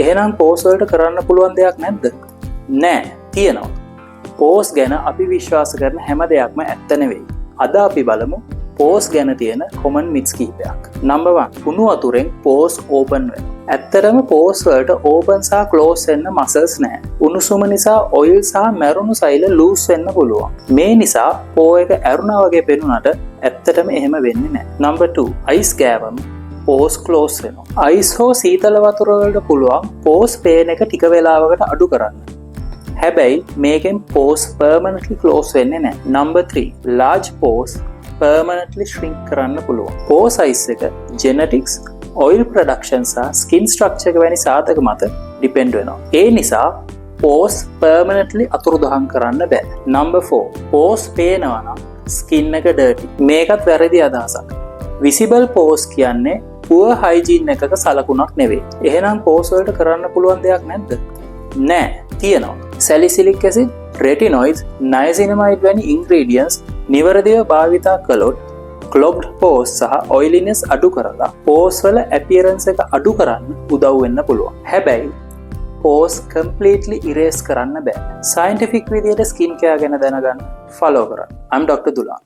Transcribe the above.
එහෙනම් පෝස් වලට කරන්න පුළුවන් දෙයක් නැද්ද? නෑ, තියෙනවා. පෝස් ගැන අපි විශ්වාස කරන හැම දෙයක්ම ඇත්ත නෙවෙයි. අද අපි බලමු පෝස් ගැන තියෙන කොමන් මිත්ස් කිහිපයක්. නම්බර් 1 කුණු වතුරෙන් පෝස් ඕපන් වෙනවා. ඇත්තටම පෝස් වලට ඕපන් සහ ක්ලෝස් වෙන්න මසල්ස් නැහැ. උණුසුම නිසා ඔයිල් සහ මැරුණු සෛල ලූස් වෙන්න පුළුවන්. මේ නිසා පෝ එක ඇරුණා වගේ පෙනුනට ඇත්තටම එහෙම වෙන්නේ නැහැ. නම්බර් 2 අයිස් ගෑවම පෝස් ක්ලෝස් වෙනවා. අයිස් හෝ සීතල වතුර වලට පුළුවන් පෝස් පේන එක ටික වෙලාවකට අඩු කරන්න. හැබැයි මේකෙන් පෝස් permanently close වෙන්නේ නැහැ. Number 3 large pores permanently shrink කරන්න පුළුවන්. පෝ සයිස් එක genetics, oil production සහ skin structure එක වැනි සාධක මත depend වෙනවා. ඒ නිසා pores permanently අතුරුදහන් කරන්න බෑ. නම්බර් 4 pores පේනවා නම් skin එක dirty. මේකත් වැරදි අදහසක්. visible pores කියන්නේ poor hygiene එකක සලකුණක් නෙවෙයි. එහෙනම් pores වලට කරන්න පුළුවන් දෙයක් නැද්ද? නෑ, තියෙනවා. salicylic acid, retinoids, niacinamide වැනි ingredients නිවැරදිව භාවිතා කළොත් clogged pores සහ oiliness අඩු කරලා pores වල appearance එක අඩු කරන්න උදව් වෙන්න පුළුවන්. හැබැයි pores completely erase කරන්න බෑ. scientific විදියට skin care ගැන දැනගන්න follow කරන්න. I'm Dr. Dulan.